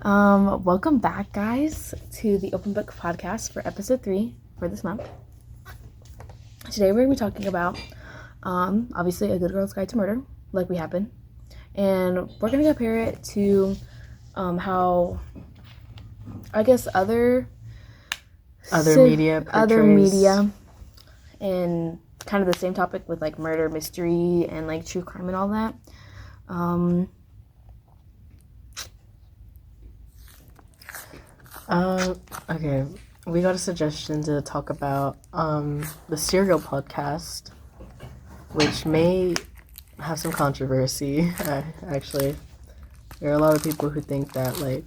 Welcome back, guys, to the Open Book Podcast for episode 3 for this month. Today we're going to be talking about, obviously, A Good Girl's Guide to Murder, like we have been, and we're going to compare it to how, I guess, other media and kind of the same topic with like murder, mystery, and like true crime and all that. Okay, we got a suggestion to talk about the Serial podcast, which may have some controversy. Actually, there are a lot of people who think that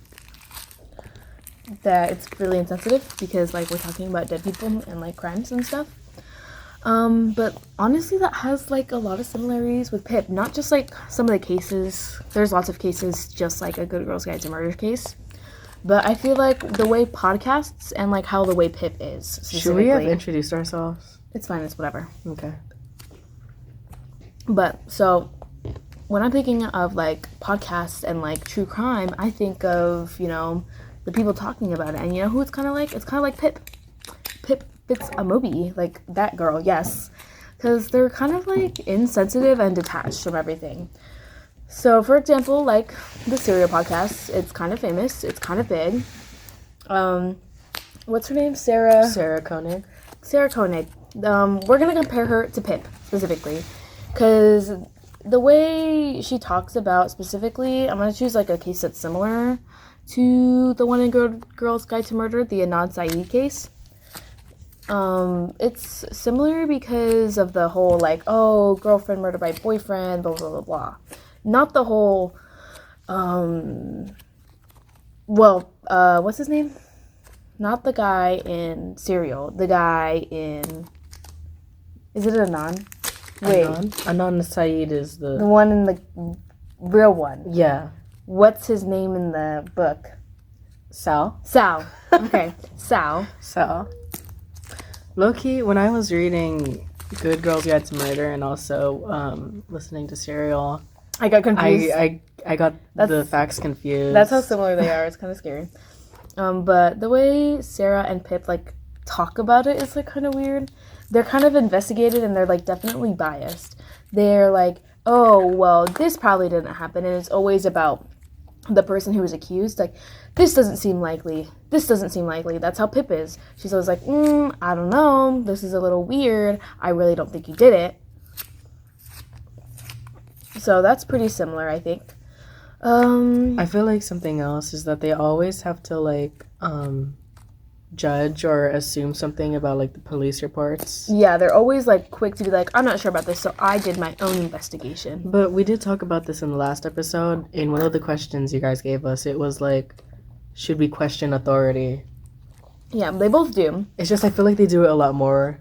it's really insensitive because like we're talking about dead people and like crimes and stuff. But honestly, that has like a lot of similarities with Pip. Not just like some of the cases. There's lots of cases just like A Good Girl's Guide to Murder case. But I feel like the way podcasts and like how the way Pip is. Should we have introduced ourselves? It's fine. It's whatever. Okay. But so when I'm thinking of like podcasts and like true crime, I think of, the people talking about it. And you know who it's kind of like? It's kind of like Pip. Pip fits a movie. Like that girl, yes. Because they're kind of like insensitive and detached from everything. So, for example, like the Serial podcast, it's kind of famous. It's kind of big. What's her name? Sarah Koenig. Sarah Koenig. We're going to compare her to Pip, specifically. Because the way she talks about, specifically, I'm going to choose like a case that's similar to the one in Girl's Guide to Murder, the Adnan Syed case. It's similar because of the whole, like, oh, girlfriend murdered by boyfriend, blah, blah, blah, blah. Not the whole, what's his name? Not the guy in Serial. The guy in, is it Adnan? Wait. Adnan Syed is the one in the real one. Yeah. What's his name in the book? Sal. Okay. Sal. Low-key, when I was reading Good Girl's Guide to Murder and also listening to Serial, I got confused. I got the facts confused. That's how similar they are. It's kind of scary. But the way Sarah and Pip like talk about it is like kind of weird. They're kind of investigated and they're like definitely biased. They're like, oh well, this probably didn't happen, and it's always about the person who was accused. Like, this doesn't seem likely. That's how Pip is. She's always like, I don't know. This is a little weird. I really don't think you did it. So that's pretty similar, I think. I feel like something else is that they always have to like judge or assume something about like the police reports. Yeah, they're always like quick to be like, I'm not sure about this, so I did my own investigation. But we did talk about this in the last episode. In one of the questions you guys gave us, it was like, should we question authority? Yeah, they both do. It's just I feel like they do it a lot more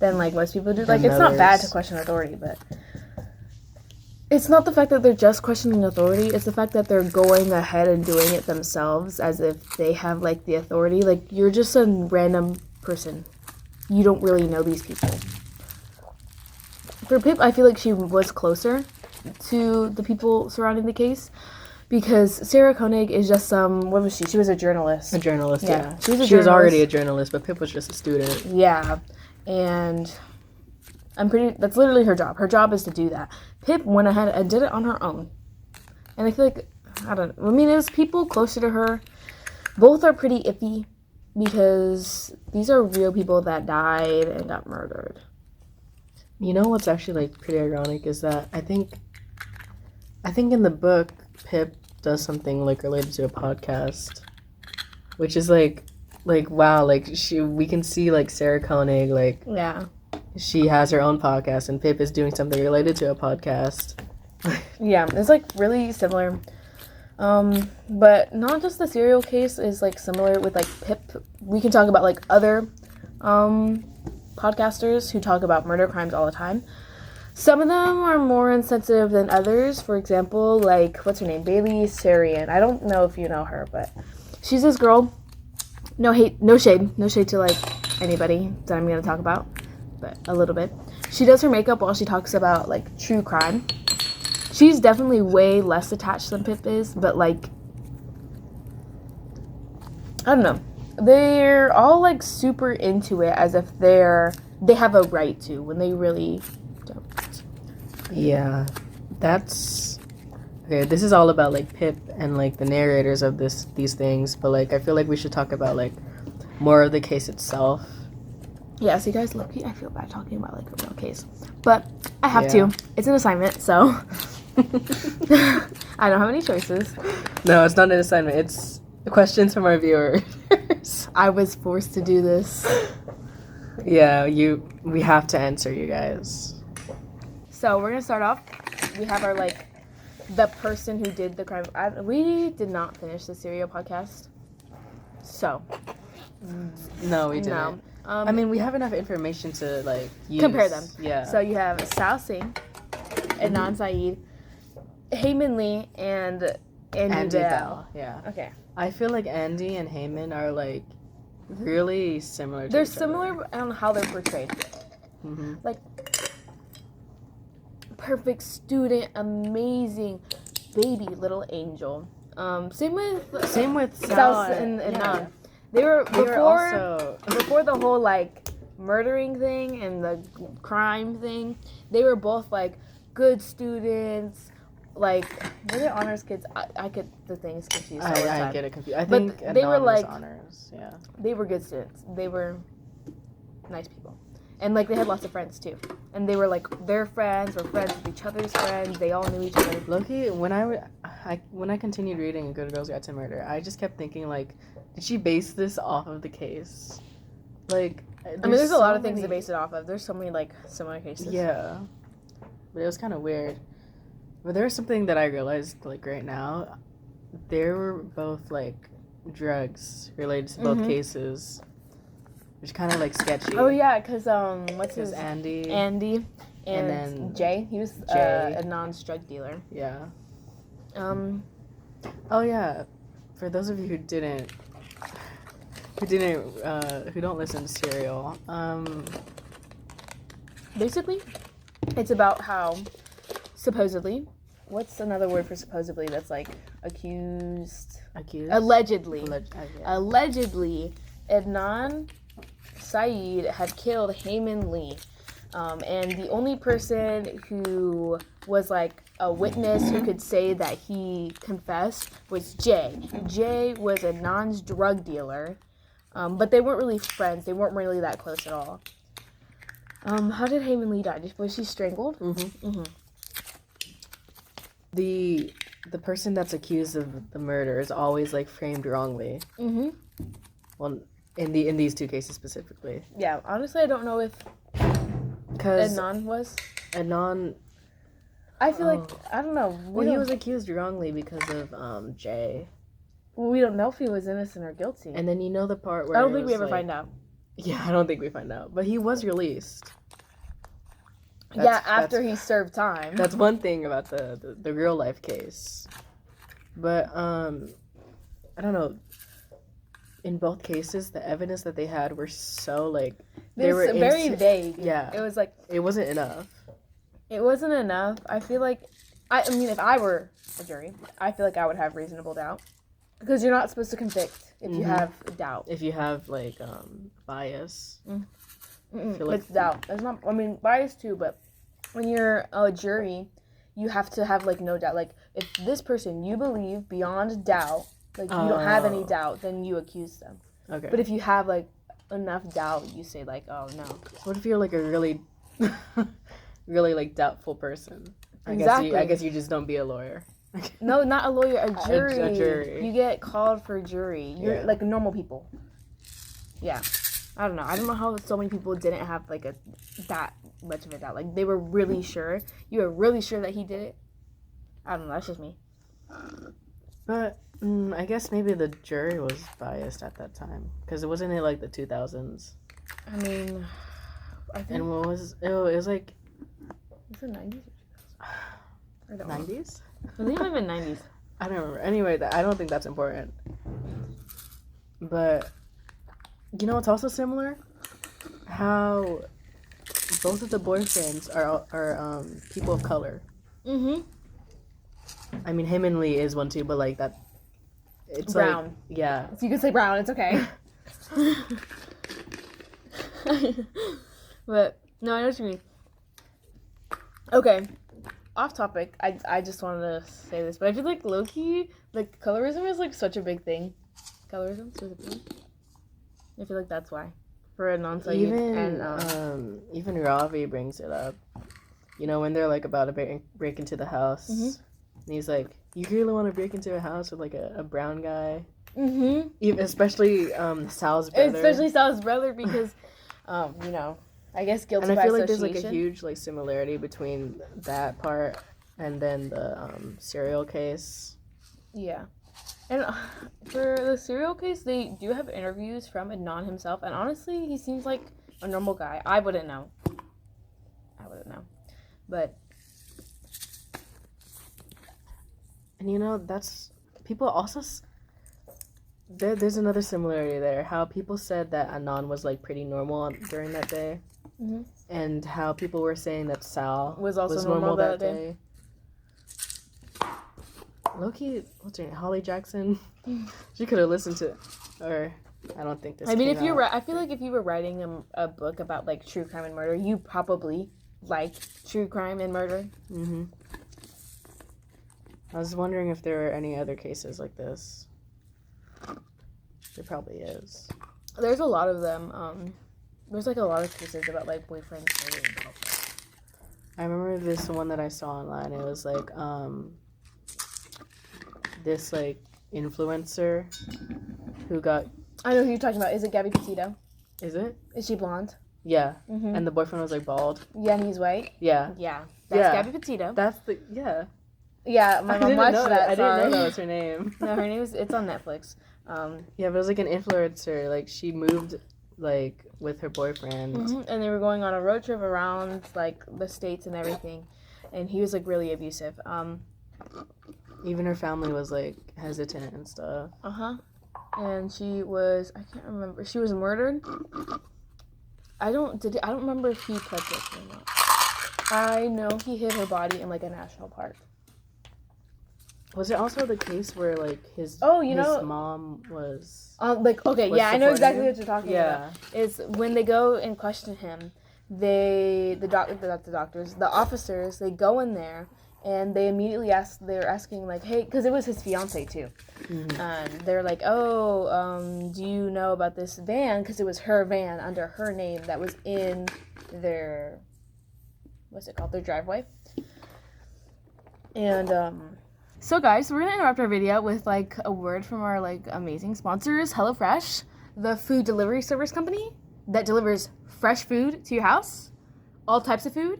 than like most people do. Like, it's not bad to question authority, but it's not the fact that they're just questioning authority. It's the fact that they're going ahead and doing it themselves as if they have, like, the authority. Like, you're just a random person. You don't really know these people. For Pip, I feel like she was closer to the people surrounding the case because Sarah Koenig is just what was she? She was a journalist. A journalist, yeah. She was already a journalist, but Pip was just a student. Yeah, and that's literally her job. Her job is to do that. Pip went ahead and did it on her own. And I feel like, it was people closer to her. Both are pretty iffy because these are real people that died and got murdered. You know what's actually like pretty ironic is that I think in the book, Pip does something like related to a podcast, which is like wow, like we can see like Sarah Koenig, like, yeah. She has her own podcast, and Pip is doing something related to a podcast. Yeah, it's, like, really similar. But not just the Serial case is, like, similar with, like, Pip. We can talk about, like, other podcasters who talk about murder crimes all the time. Some of them are more insensitive than others. For example, like, what's her name? Bailey Sarian. I don't know if you know her, but she's this girl. No hate, no shade to, like, anybody that I'm going to talk about. But a little bit. She does her makeup while she talks about, like, true crime. She's definitely way less attached than Pip is, but, like, I don't know. They're all like super into it as if they have a right to when they really don't. Yeah, that's okay. This is all about like Pip and like the narrators of these things, but like I feel like we should talk about like more of the case itself. Yeah, so you guys, low-key, I feel bad talking about like a real case, but I have Yeah. to. It's an assignment, so I don't have any choices. No, it's not an assignment. It's questions from our viewers. I was forced to do this. Yeah, we have to answer, you guys. So we're gonna start off. We have our like the person who did the crime. We did not finish the serial podcast, so No, we didn't. no. I mean, we have enough information to like use. Compare them. Yeah. So you have Sal Singh, Adnan Saeed, Heyman Lee, and Andy Bell. Yeah. Okay. I feel like Andy and Heyman are like really similar. They're similar on how they're portrayed. Mm-hmm. Like perfect student, amazing baby little angel. Same with Sal and Adnan. They were before the whole like murdering thing and the crime thing. They were both like good students. Like were they honors kids? I get the things confused all the time. I get it confused. I think but they were like honors. Yeah. They were good students. They were nice people, and like they had lots of friends too. And they were like their friends were friends with each other's friends. They all knew each other. Loki, when I continued reading Good Girls Got to Murder, I just kept thinking like, did she base this off of the case? Like, I mean, there's a lot of things to base it off of. There's so many like similar cases. Yeah, but it was kind of weird. But there was something that I realized like right now. There were both like drugs related to both cases, which kind of like sketchy. Oh yeah, because what's his Andy and then Jay. He was Jay. Adnan's drug dealer. Yeah. Oh yeah, for those of you who don't listen to Serial, basically, it's about how supposedly, what's another word for supposedly that's like accused? Allegedly, Adnan Saeed had killed Heyman Lee. And the only person who was like a witness who could say that he confessed was Jay. Jay was Adnan's drug dealer, but they weren't really friends. They weren't really that close at all. How did Heyman Lee die? Was she strangled? Mm-hmm. The person that's accused of the murder is always like framed wrongly. Mm-hmm. Well, in these two cases specifically. Yeah, honestly, I don't know if Adnan was. Adnan. I feel like I don't know. He was accused wrongly because of Jay. Well, we don't know if he was innocent or guilty. And then you know the part where I don't think we ever find out. Yeah, I don't think we find out. But he was released. After he served time. That's one thing about the real life case. But I don't know. In both cases, the evidence that they had were so like they were very vague. Yeah, it was like it wasn't enough. It wasn't enough. I feel like I mean, if I were a jury, I feel like I would have reasonable doubt because you're not supposed to convict if you have doubt. If you have like bias. It's doubt. There's not. I mean, bias too, but when you're a jury, you have to have like no doubt. Like if this person you believe beyond doubt, like you don't have any doubt, then you accuse them. Okay. But if you have like enough doubt, you say like, oh no. What if you're like a really, really like doubtful person? Exactly. I guess you just don't be a lawyer. No, not a lawyer. A jury. A jury. You get called for jury. You're like normal people. Yeah. I don't know. I don't know how so many people didn't have like that much of a doubt. Like they were really sure. You were really sure that he did it. I don't know. That's just me. But I guess maybe the jury was biased at that time because it wasn't like the 2000s. I mean, I think. And what was it? Was like. Was it 90s or 90s? I think it might have been 90s. I don't remember. Anyway, I don't think that's important. But you know what's also similar? How both of the boyfriends are people of color. Mm-hmm. I mean, him and Lee is one too, but like that, It's brown. Like, yeah. So you can say brown. It's okay. But no, I know what you mean. Okay, off topic. I just wanted to say this, but I feel like low-key, like colorism is like such a big thing. Colorism specifically. I feel like that's why for a non-Saeed Even Ravi brings it up. You know, when they're like about to break into the house, and he's like, "You really want to break into a house with like a brown guy?" Even, especially Sal's brother. Especially Sal's brother because, you know, I guess guilty by association. And I feel like there's like a huge like similarity between that part and then the serial case. Yeah. And for the serial case, they do have interviews from Adnan himself, and honestly, he seems like a normal guy. I wouldn't know. But... And you know, that's... People also... There's another similarity there. How people said that Adnan was like pretty normal during that day. And how people were saying that Sal was also normal that day. Loki, what's her name? Holly Jackson. She could have listened to, or I don't think this. I mean, if you're, I feel like if you were writing a book about like true crime and murder, you probably like true crime and murder. I was wondering if there were any other cases like this. There probably is. There's a lot of them. There's like a lot of cases about like boyfriends murdering girlfriends. I remember this one that I saw online. It was like this like influencer who got... I know who you're talking about. Is it Gabby Petito? Is it? Is she blonde? Yeah. And the boyfriend was like bald. Yeah, and he's white. Yeah. That's Gabby Petito. That's the Yeah, my mom watched that. I didn't know that was her name. No, her name is. It's on Netflix. Yeah, but it was like an influencer. Like she moved like with her boyfriend, and they were going on a road trip around like the states and everything, and he was like really abusive. Even her family was like hesitant and stuff. And she was, I can't remember. She was murdered. I don't remember if he pled guilty or not. I know he hid her body in like a national park. Was there also the case where like his mom was like okay, was I know exactly him? what you're talking about. It's when they go and question him, the officers, they go in there and they immediately they're asking like, hey, because it was his fiance too. And they're like, oh, do you know about this van? Because it was her van under her name that was in their, what's it called, their driveway. And so guys, we're gonna interrupt our video with like a word from our like amazing sponsors, HelloFresh, the food delivery service company that delivers fresh food to your house, all types of food,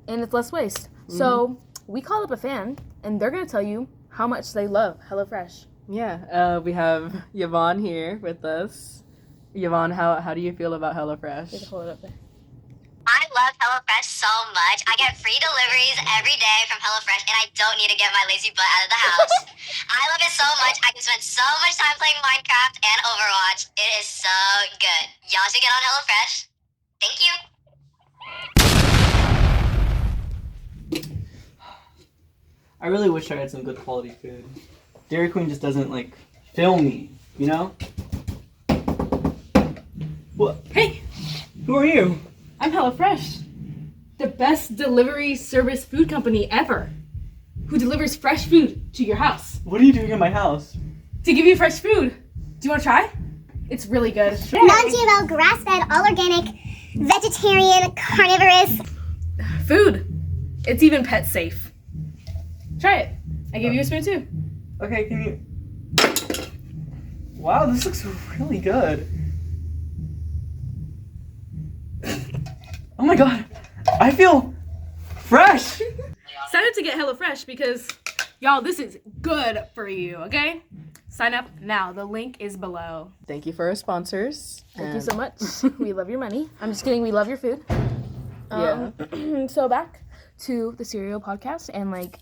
and it's less waste. So we called up a fan, and they're gonna tell you how much they love HelloFresh. Yeah, we have Yvonne here with us. Yvonne, how do you feel about HelloFresh? You can hold it up there. I love HelloFresh so much. I get free deliveries every day from HelloFresh, and I don't need to get my lazy butt out of the house. I love it so much. I can spend so much time playing Minecraft and Overwatch. It is so good. Y'all should get on HelloFresh. Thank you. I really wish I had some good quality food. Dairy Queen just doesn't, like, fill me, you know? What? Hey! Who are you? I'm HelloFresh, the best delivery service food company ever, who delivers fresh food to your house. What are you doing in my house? To give you fresh food. Do you want to try? It's really good. Non-GMO, grass-fed, all-organic, vegetarian, carnivorous. Food. It's even pet safe. Try it. I gave you a spoon too. Okay, can you... Wow, this looks really good. Oh my god, I feel fresh! Sign up to get HelloFresh because, y'all, this is good for you, okay? Sign up now. The link is below. Thank you for our sponsors. Thank you so much. We love your money. I'm just kidding. We love your food. So back to the Serial podcast and like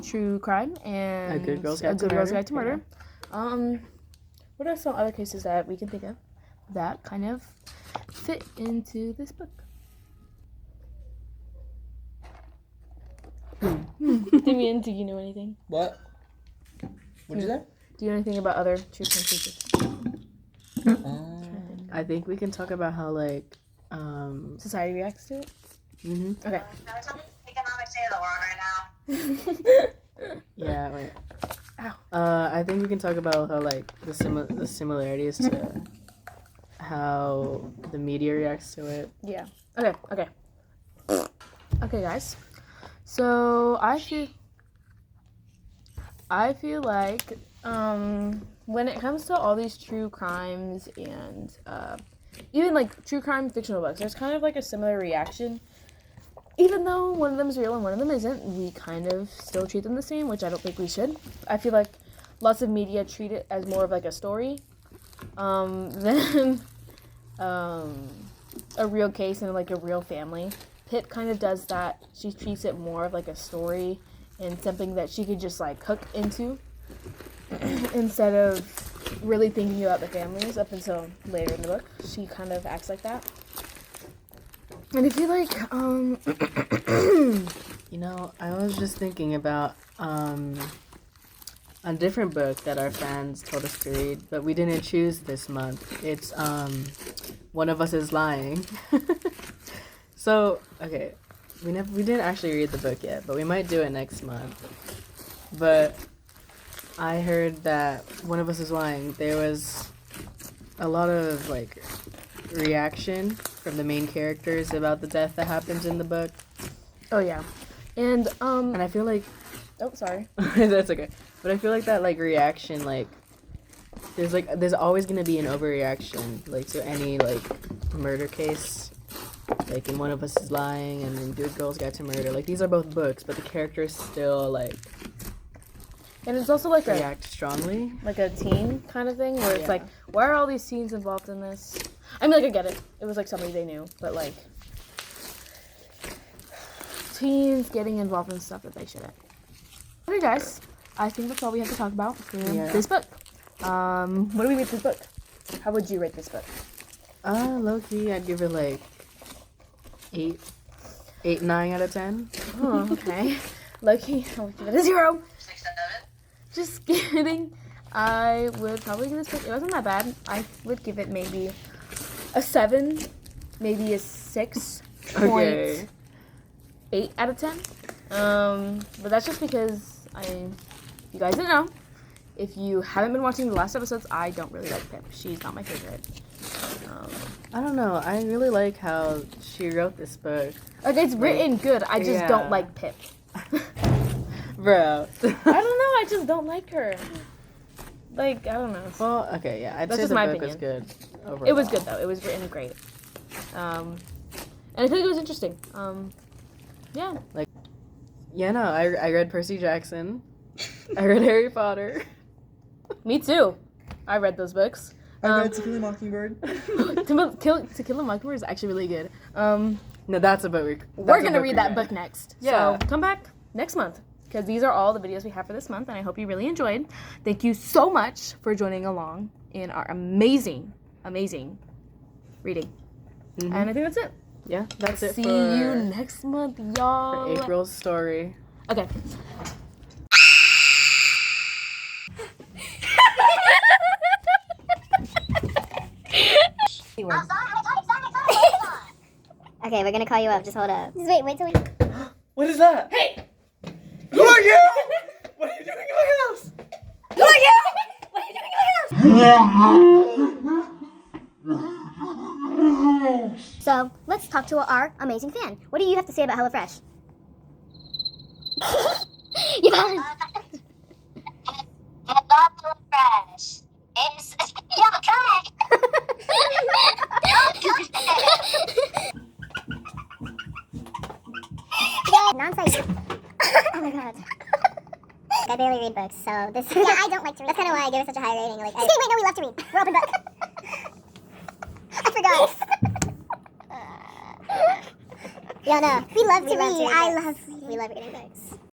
true crime and A Good Girl's Guide to Murder. Murder. What are some other cases that we can think of that kind of fit into this book? Damien, do you know anything? What? What'd you say? Do you know anything about other true crime cases? I think we can talk about how like Society reacts to it? mhm. Okay. Economic state of the world right now. Yeah, wait. Ow. I think we can talk about how like the similarities to how the media reacts to it. Yeah. Okay. Okay, guys. So I feel like when it comes to all these true crimes and even like true crime fictional books, there's kind of like a similar reaction. Even though one of them is real and one of them isn't, we kind of still treat them the same, which I don't think we should. I feel like lots of media treat it as more of like a story than a real case and like a real family. Pip kind of does that. She treats it more of like a story and something that she could just like hook into instead of really thinking about the families up until later in the book. She kind of acts like that. And I feel like, You know, I was just thinking about a different book that our fans told us to read, but we didn't choose this month. It's One of Us is Lying. So, okay, we didn't actually read the book yet, but we might do it next month. But I heard that One of Us is Lying. There was a lot of like reaction from the main characters about the death that happens in the book. oh yeah. And I feel like oh, sorry. that's okay. But I feel like that like reaction, like there's always gonna be an overreaction like to any like murder case. Like in One of Us is Lying and then Good Girls Guide to Murder. Like these are both books, but the characters still like And it's also like react strongly. like a teen kind of thing where it's Yeah. like, why are all these teens involved in this? I mean, like, I get it. It was like somebody they knew, but like teens getting involved in stuff that they shouldn't. Okay, guys, I think that's all we have to talk about for this book. What do we rate this book? How would you rate this book? Low key, I'd give it like 9 out of 10. Oh, okay. Loki, I'll give it a 0. 6, 7. Just kidding. I would probably give this book. It wasn't that bad. I would give it maybe a 7, maybe a 6.8 Okay. out of 10. But that's just because you guys didn't know. If you haven't been watching the last episodes, I don't really like Pip. She's not my favorite. I don't know. I really like how she wrote this book. Like, it's written good. I just don't Yeah. like Pip. Bro. I don't know. I just don't like her. Like, I don't know. Well, okay, yeah. I'd That's say just the my book was opinion. good overall. It was good though. It was written great. And I think it was interesting. Yeah. Yeah, no, I read Percy Jackson. I read Harry Potter. Me too. I read those books. I read To Kill a Mockingbird. To Kill a Mockingbird is actually really good. No, that's a book. We're gonna read that book next. Yeah. So come back next month because these are all the videos we have for this month, and I hope you really enjoyed. Thank you so much for joining along in our amazing reading. Mhm. And I think that's it. Yeah, that's it See for, you next month, y'all. for April's story. Okay. Okay, we're gonna call you up. Just hold up. Just wait till we. What is that? Hey! Who are you? What are you doing in my house? Who are you? What are you doing in my house? So, let's talk to our amazing fan. What do you have to say about HelloFresh? You found I love HelloFresh. It's non-site. Oh my god. I barely read books, so this. Yeah, I don't like to read. That's kind of why I give it such a high rating. Like, wait, no, we love to read. We're open book. I forgot. Yeah, no, we love to read. We love reading books.